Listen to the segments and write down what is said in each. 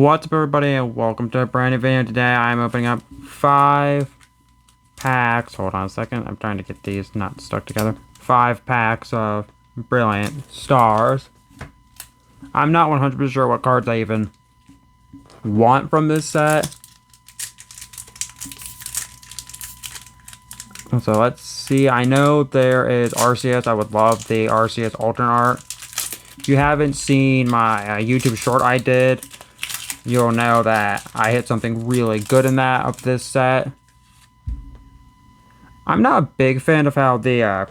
What's up, everybody, and welcome to a brand new video. Today I'm opening up 5 packs. Hold on a second, I'm trying to get these not stuck together. 5 packs of Brilliant Stars. I'm not 100% sure what cards I even want from this set. So let's see. I know there is Arceus. I would love the Arceus alternate art. If you haven't seen my YouTube short I did, you'll know that I hit something really good in that of this set. I'm not a big fan of how the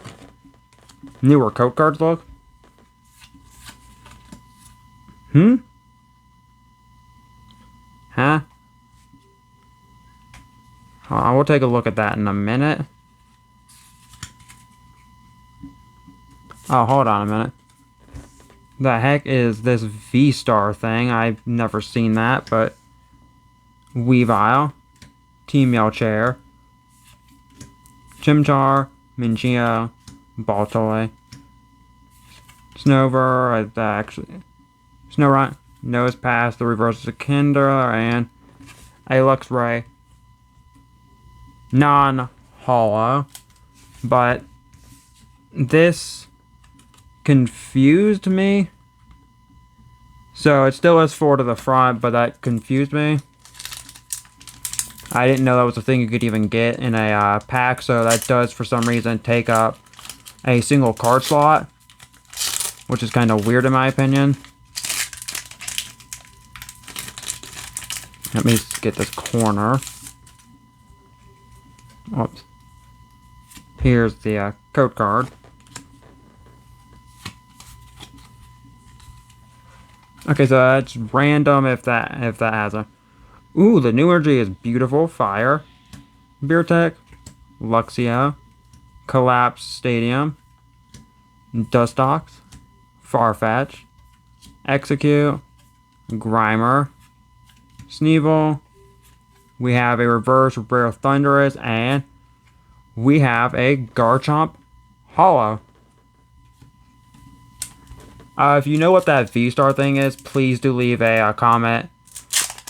newer code cards look. Huh? I will take a look at that in a minute. Oh, hold on a minute. The heck is this V-Star thing? I've never seen that, but... Weavile, Team Yellchair, Chimchar, Minchia, Baltoy, Snover, actually... Snorunt, Nosepass, the reverse of Kinder, and a Luxray. Non-holo, but this confused me. So it still has 4 to the front, but that confused me. I didn't know that was a thing you could even get in a pack, so that does for some reason take up a single card slot, which is kind of weird in my opinion. Let me get this corner. Oops. Here's the code card. Okay, so that's random if that has a... Ooh, the new energy is beautiful. Fire, Beertech, Luxio, Collapse Stadium, Dustox, Farfetch, Execute, Grimer, Sneevil. We have a reverse rare Thundurus, and we have a Garchomp Holo. If you know what that V-Star thing is, please do leave a comment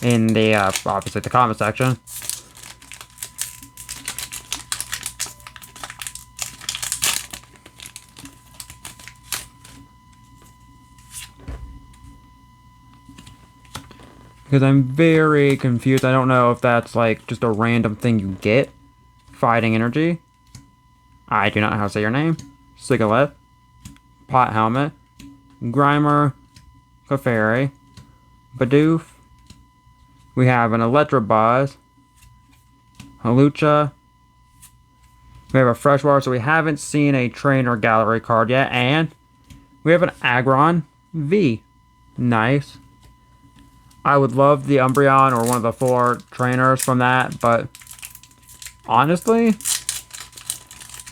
in the, obviously, the comment section. Because I'm very confused. I don't know if that's, like, just a random thing you get. Fighting Energy. I do not know how to say your name. Sigalith. Pot Helmet. Grimer. Clefairy. Bidoof. We have an Electabuzz. Hawlucha. We have a Freshwater, so we haven't seen a Trainer Gallery card yet. And we have an Aggron V. Nice. I would love the Umbreon or one of the 4 trainers from that, but honestly,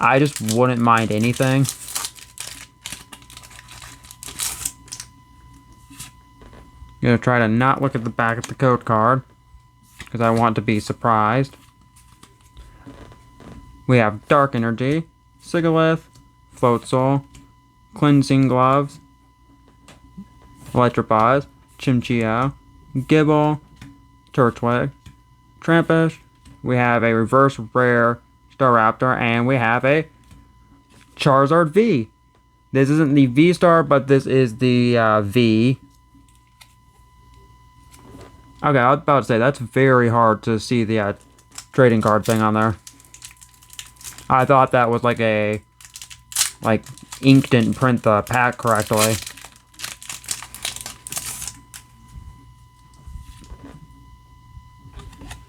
I just wouldn't mind anything. I'm gonna try to not look at the back of the code card because I want to be surprised. We have Dark Energy, Sigalith, Floatzel, Cleansing Gloves, Electabuzz, Chimchio, Gibble, Turtwig, Trampish. We have a reverse rare Staraptor, and we have a Charizard V. This isn't the V-Star, but this is the V. Okay, I was about to say, that's very hard to see the trading card thing on there. I thought that was like a... like, ink didn't print the pack correctly.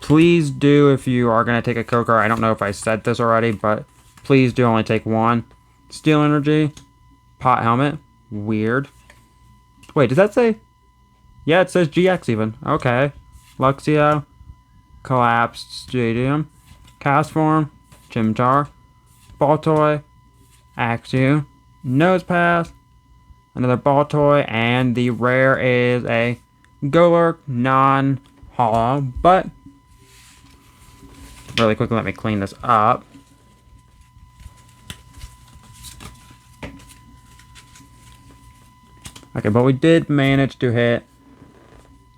Please do, if you are going to take a code card, I don't know if I said this already, but please do only take 1. Steel Energy, Pot Helmet, weird. Wait, does that say? Yeah, it says GX even. Okay. Luxio, Collapsed Stadium, Castform, Chimchar, Baltoy, Axew, Nosepass, another Baltoy, and the rare is a Golurk non-holo, but really quickly, let me clean this up. Okay, but we did manage to hit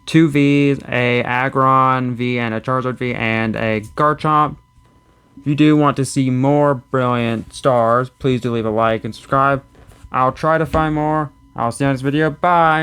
2 Vs, a Aggron V and a Charizard V, and a Garchomp. If you do want to see more brilliant stars, please do leave a like and subscribe. I'll try to find more. I'll see you on this video. Bye!